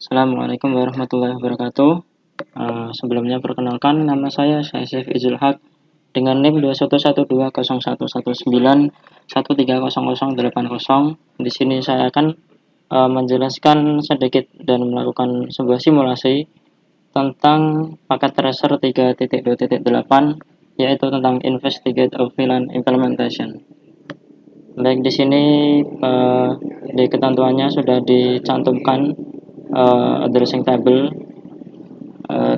Assalamualaikum warahmatullahi wabarakatuh. Sebelumnya perkenalkan, nama saya Saif Izul Haq dengan NIM 21120119130080. Di sini saya akan menjelaskan sedikit dan melakukan sebuah simulasi tentang paket tracer 3.2.8, yaitu tentang investigate of VLAN implementation. Baik, di sini di ketentuannya sudah dicantumkan addressing table,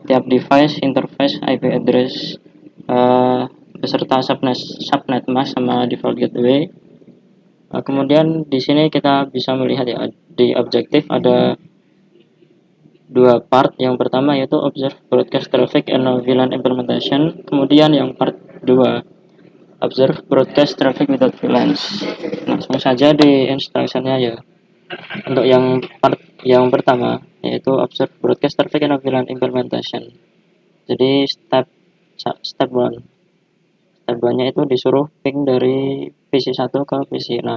tiap device, interface, IP address, beserta subnet mask sama default gateway. Kemudian di sini kita bisa melihat ya, di objektif ada dua part. Yang pertama yaitu observe broadcast traffic and VLAN implementation. Kemudian yang part 2, observe broadcast traffic without VLANs. Langsung saja di instructionnya ya. Untuk yang part yang pertama yaitu observe broadcast traffic and VLAN implementation. Jadi step 1. Step 2 nya itu disuruh ping dari PC1 ke PC6.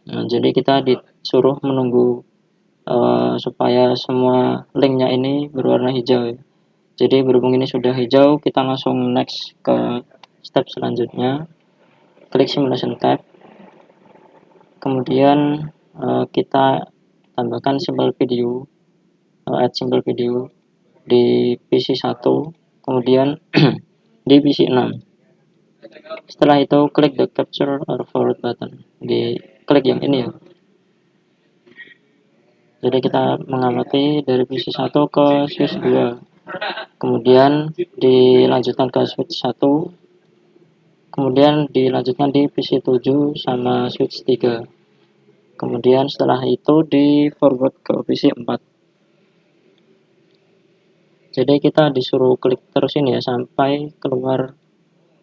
Nah, jadi kita disuruh menunggu supaya semua linknya ini berwarna hijau. Jadi berhubung ini sudah hijau, kita langsung next ke step selanjutnya. Klik simulation tab. Kemudian kita tambahkan simbol video, add simbol video di PC1, kemudian di PC6. Setelah itu klik the capture or forward button, di klik yang ini ya. Jadi kita mengamati dari PC1 ke switch 2, kemudian dilanjutkan ke switch 1, kemudian dilanjutkan di PC7 sama switch 3, kemudian setelah itu di forward ke PC4. Jadi kita disuruh klik terus ini ya sampai keluar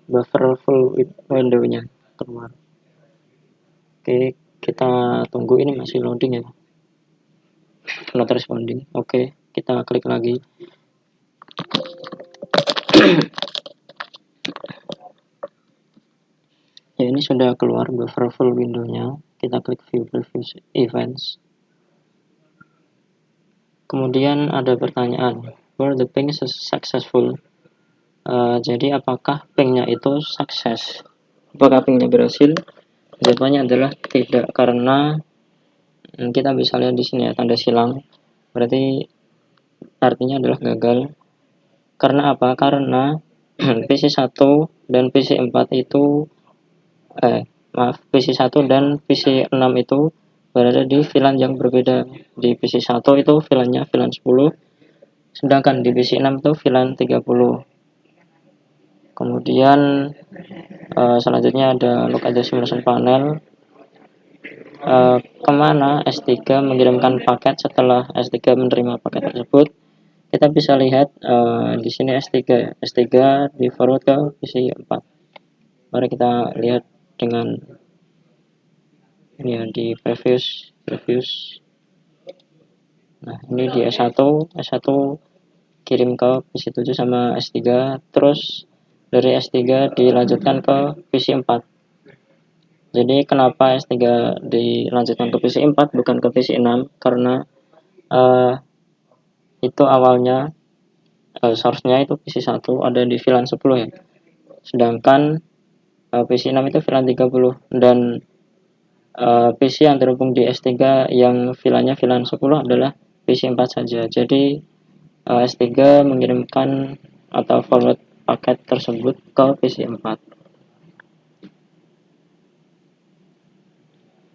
buffer full window-nya keluar. Oke, kita tunggu, ini masih loading ya, not responding. Oke, kita klik lagi. Ya, ini sudah keluar buffer full window-nya. Kita klik view previous events. Kemudian ada pertanyaan, were the ping successful? Jadi apakah pingnya itu sukses? Apakah pingnya berhasil? Jawabannya adalah tidak, karena kita bisa lihat di sini ya, tanda silang. Berarti artinya adalah gagal. Karena apa? Karena PC1 dan PC4 itu PC1 dan PC6 itu berada di VLAN yang berbeda. Di PC1 itu VLAN-nya VLAN 10, sedangkan di PC6 itu VLAN 30. Kemudian selanjutnya ada look at the simulation panel. Kemana S3 mengirimkan paket setelah S3 menerima paket tersebut? Kita bisa lihat di sini S3 di forward ke PC4. Mari kita lihat dengan ini ya, di previous. Nah, ini di S1 kirim ke PC7 sama S3, terus dari S3 dilanjutkan ke PC4. Jadi kenapa S3 dilanjutkan ke PC4 bukan ke PC6? Karena itu awalnya source-nya itu PC1 ada di VLAN 10 ya. Sedangkan PC6 itu VLAN 30, dan PC yang terhubung di S3 yang VLAN-nya VLAN 10 adalah PC4 saja. Jadi S3 mengirimkan atau forward paket tersebut ke PC4.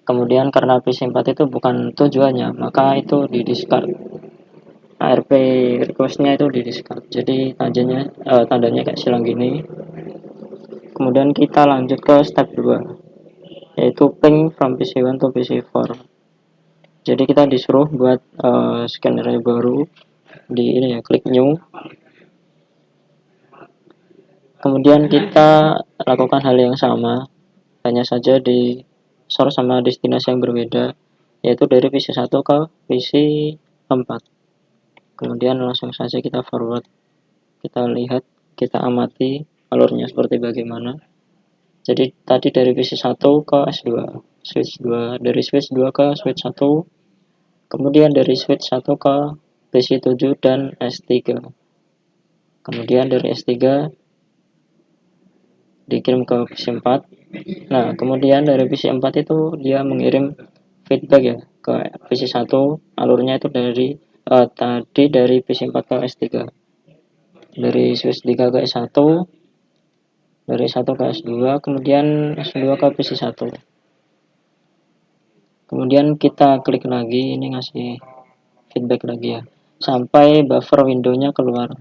Kemudian karena PC4 itu bukan tujuannya, maka itu di discard. ARP request-nya itu di discard. Jadi tandanya kayak silang gini. Kemudian kita lanjut ke step 2, yaitu ping from PC1 to PC4. Jadi kita disuruh buat skenario baru di ini ya, klik new. Kemudian kita lakukan hal yang sama, hanya saja di source sama destinasi yang berbeda, yaitu dari PC1 ke PC4. Kemudian langsung saja kita forward. Kita lihat, kita amati alurnya seperti bagaimana. Jadi tadi dari PC1 ke S2, switch 2, dari switch 2 ke switch 1, kemudian dari switch 1 ke PC7 dan S3, kemudian dari S3 dikirim ke PC4. Nah, kemudian dari PC4 itu dia mengirim feedback ya ke PC1, alurnya itu tadi dari PC4 ke S3, dari switch 3 ke S1, dari 1 ke S2, kemudian S2 ke PC1. Kemudian kita klik lagi, ini ngasih feedback lagi ya, sampai buffer windownya keluar.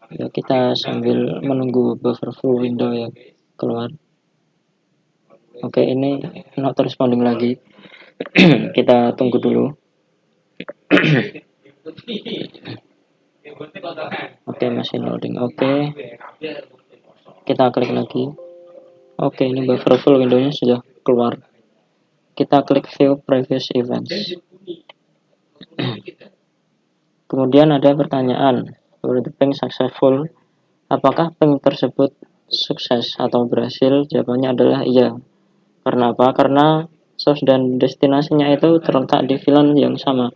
Ya, kita sambil menunggu buffer full window ya keluar. Oke, ini not responding lagi. Kita tunggu dulu. Oke, masih loading. Oke, kita klik lagi. Oke, ini buffer full windownya sudah keluar. Kita klik view previous events. Kemudian ada pertanyaan, were the ping successful? Apakah ping tersebut sukses atau berhasil? Jawabannya adalah iya. Karena apa? Karena source dan destinasinya itu terletak di VLAN yang sama,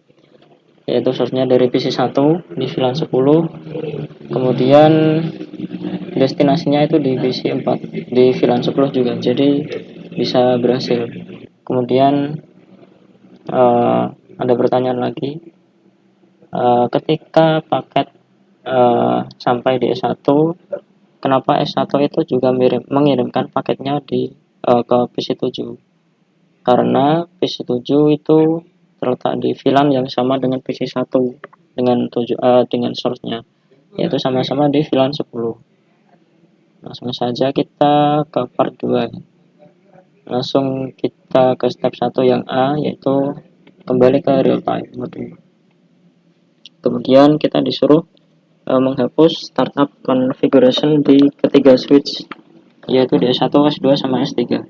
yaitu source-nya dari PC1 di VLAN 10, kemudian destinasinya itu di PC4 di VLAN 10 juga, jadi bisa berhasil. Kemudian ada pertanyaan lagi, ketika paket sampai di S1, kenapa S1 itu juga mengirimkan paketnya ke PC7? Karena PC7 itu terletak di VLAN yang sama dengan PC1 dengan source-nya, yaitu sama-sama di VLAN 10. Langsung saja kita ke part 2. Langsung kita ke step 1 yang A, yaitu kembali ke real time mode. Kemudian kita disuruh menghapus startup configuration di ketiga switch, yaitu di S1, S2 sama S3.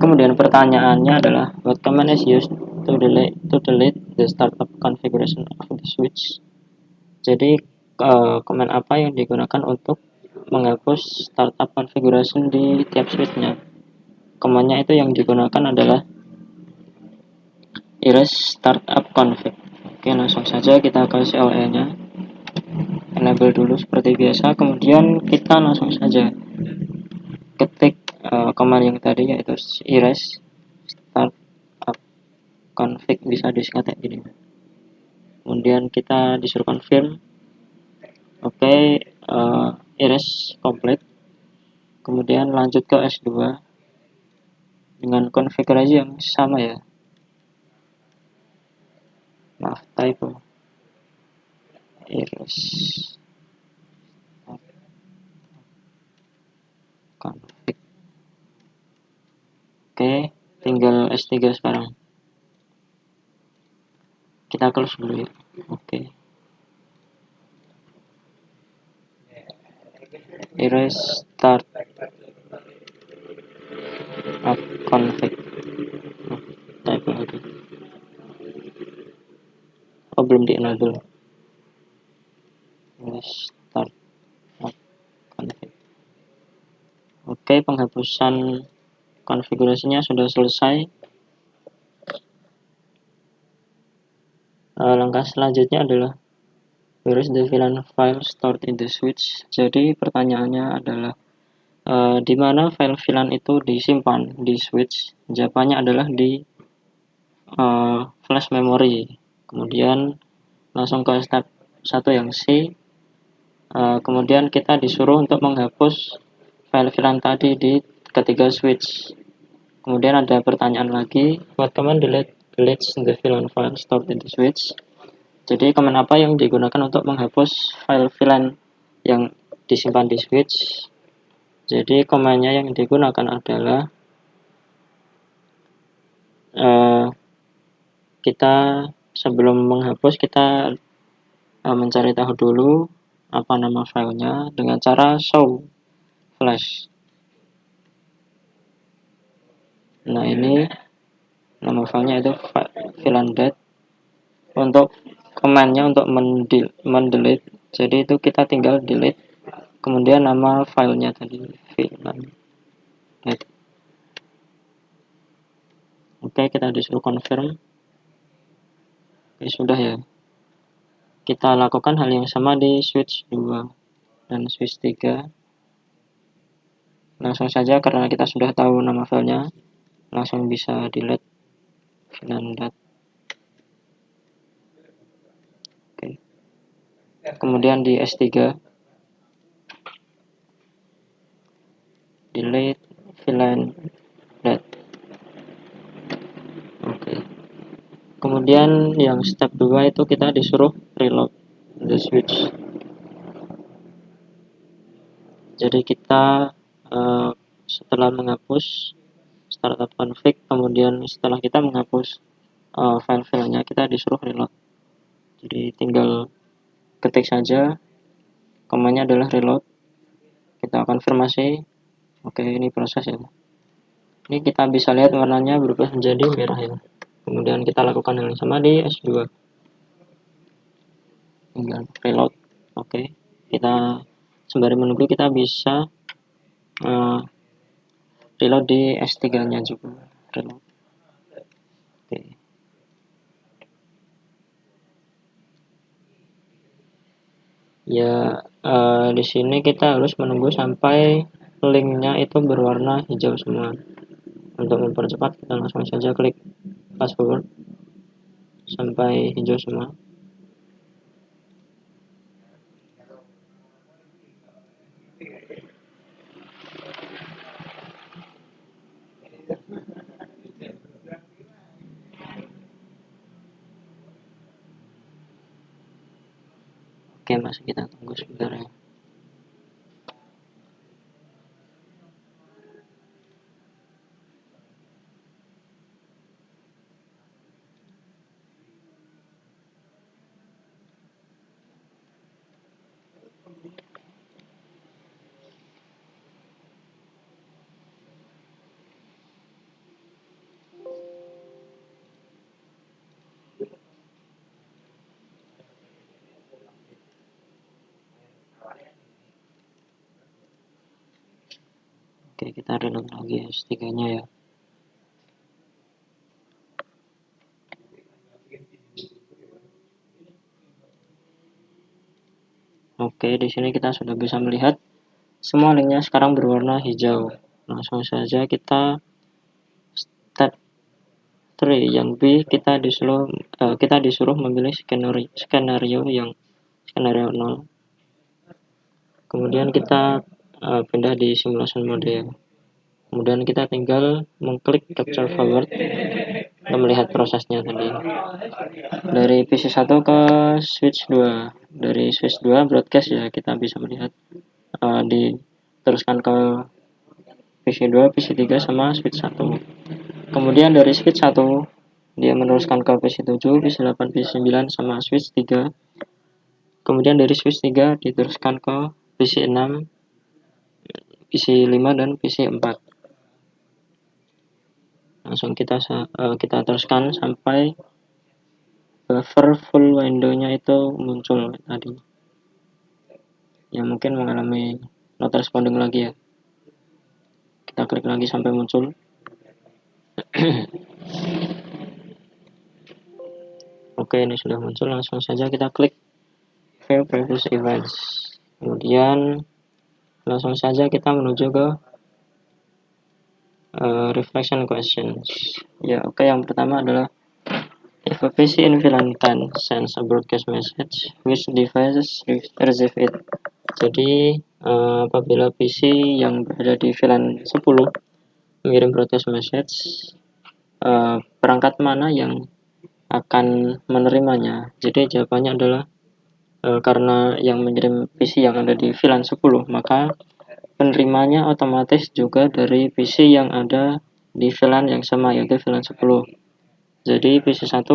Kemudian pertanyaannya adalah, what command is used to delete the startup configuration of the switch? Jadi command apa yang digunakan untuk menghapus startup configuration di tiap switchnya? Commandnya itu yang digunakan adalah erase startup config. Oke, langsung saja kita ke CLE nya, enable dulu seperti biasa, kemudian kita langsung saja ketik command yang tadi, yaitu erase startup config, bisa disingkat kayak gini. Kemudian kita disuruh confirm. Oke, erase complete. Kemudian lanjut ke S2 dengan konfigurasi yang sama ya. Maaf, typo. Erase config. Oke, tinggal S3 sekarang. Kita close dulu ya. Oke. Erase start up config. Typo lagi. Oh, belum di enable. Erase start up config. Oke, penghapusan konfigurasinya sudah selesai. Langkah selanjutnya adalah where is the VLAN file stored in the switch. Jadi pertanyaannya adalah di mana file VLAN itu disimpan di switch. Jawabannya adalah di flash memory. Kemudian langsung ke step 1 yang C. Kemudian kita disuruh untuk menghapus file VLAN tadi di ketiga switch. Kemudian ada pertanyaan lagi, what command deletes the VLAN file stored in the switch. Jadi command apa yang digunakan untuk menghapus file VLAN yang disimpan di switch? Jadi commandnya yang digunakan adalah kita sebelum menghapus kita mencari tahu dulu apa nama filenya dengan cara show flash. Nah, ini nama filenya itu VLAN-det. Untuk commandnya untuk mendelete, jadi itu kita tinggal delete kemudian nama filenya tadi VLAN. Oke, kita disuruh confirm. Oke, sudah ya. Kita lakukan hal yang sama di switch 2 dan switch 3. Langsung saja karena kita sudah tahu nama filenya, langsung bisa delete VLAN.dat. Oke. Kemudian di S3 delete VLAN.dat. Oke. Kemudian yang step 2 itu kita disuruh reload the switch. Jadi kita setelah menghapus startup config, kemudian setelah kita menghapus file-filenya, kita disuruh reload. Jadi tinggal ketik saja, komanya adalah reload. Kita konfirmasi. Oke, ini proses ya. Ini kita bisa lihat warnanya berubah menjadi merah ya. Kemudian kita lakukan hal yang sama di S2. Tinggal reload. Oke, kita sembari menunggu kita bisa reload di S3-nya juga. Reload. Oke. Ya, di sini kita harus menunggu sampai linknya itu berwarna hijau semua. Untuk mempercepat kita langsung saja klik fast forward sampai hijau semua. Oke, masih kita tunggu sebentar ya. Oke, kita reload lagi S3-nya ya. Oke, di sini kita sudah bisa melihat semua linknya sekarang berwarna hijau. Langsung saja kita step 3 yang B, kita disuruh memilih skenario 0. Kemudian kita pindah di simulation mode. Kemudian kita tinggal mengklik capture forward untuk melihat prosesnya tadi. Dari PC1 ke switch 2. Dari switch 2 broadcast ya, kita bisa melihat diteruskan ke PC2, PC3 sama switch 1. Kemudian dari switch 1 dia meneruskan ke PC7, PC8, PC9 sama switch 3. Kemudian dari switch 3 diteruskan ke PC6, PC5 dan PC4. Langsung kita teruskan sampai buffer full window-nya itu muncul tadi. Yang mungkin mengalami not responding lagi ya. Kita klik lagi sampai muncul. Oke, ini sudah muncul. Langsung saja kita klik View Previous Events. Kemudian langsung saja kita menuju ke reflection questions. Ya, oke, yang pertama adalah if a PC in VLAN 10 sends a broadcast message, which devices receive it? Jadi apabila PC yang berada di VLAN 10 mengirim broadcast message, perangkat mana yang akan menerimanya? Jadi jawabannya adalah karena yang mengirim PC yang ada di VLAN 10, maka penerimanya otomatis juga dari PC yang ada di VLAN yang sama, yaitu VLAN 10. Jadi PC1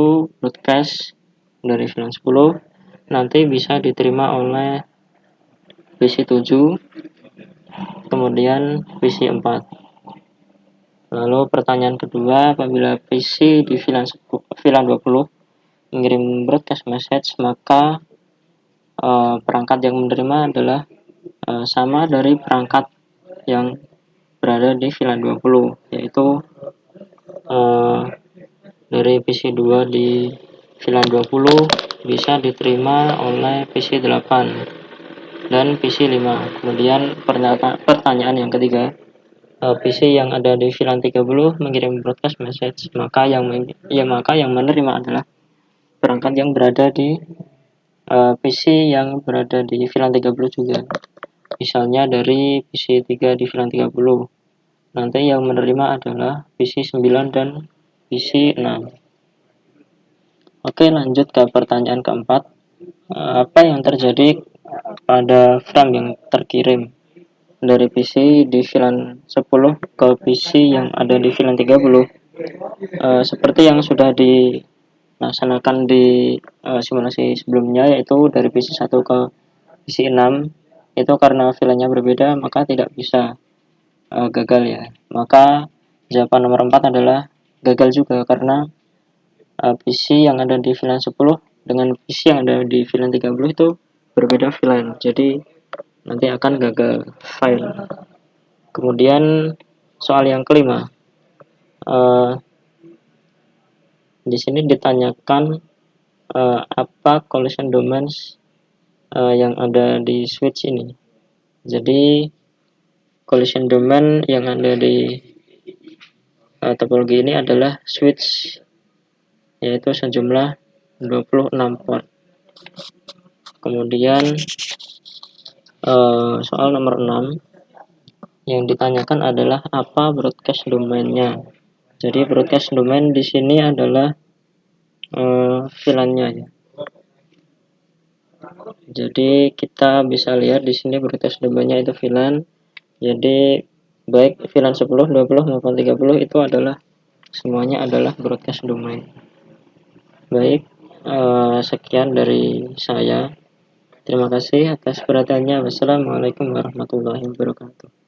broadcast dari VLAN 10 nanti bisa diterima oleh PC7, kemudian PC4. Lalu pertanyaan kedua, apabila PC di VLAN 20 mengirim broadcast message, maka perangkat yang menerima adalah sama dari perangkat yang berada di VLAN 20, yaitu dari PC 2 di VLAN 20 bisa diterima oleh PC 8 dan PC 5. Kemudian pertanyaan yang ketiga, PC yang ada di VLAN 30 mengirim broadcast message, maka yang menerima adalah perangkat yang berada di PC yang berada di VLAN 30 juga. Misalnya dari PC 3 di VLAN 30. Nanti yang menerima adalah PC 9 dan PC 6. Oke, lanjut ke pertanyaan keempat. Apa yang terjadi pada frame yang terkirim dari PC di VLAN 10 ke PC yang ada di VLAN 30? Seperti yang sudah dilaksanakan di simulasi sebelumnya, yaitu dari PC 1 ke PC 6, itu karena VLAN-nya berbeda maka tidak bisa gagal ya. Maka jawaban nomor 4 adalah gagal juga, karena PC yang ada di VLAN 10 dengan PC yang ada di VLAN 30 itu berbeda VLAN, jadi nanti akan gagal file. Kemudian soal yang kelima, di sini ditanyakan apa collision domains yang ada di switch ini. Jadi collision domain yang ada di topologi ini adalah switch, yaitu sejumlah 26 port. Kemudian soal nomor 6 yang ditanyakan adalah apa broadcast domainnya. Jadi broadcast domain di sini adalah VLAN-nya ya. Jadi kita bisa lihat di sini broadcast domainnya itu VLAN. Jadi baik VLAN 10, 20 maupun 30 itu adalah semuanya adalah broadcast domain. Baik, sekian dari saya. Terima kasih atas perhatiannya. Wassalamualaikum warahmatullahi wabarakatuh.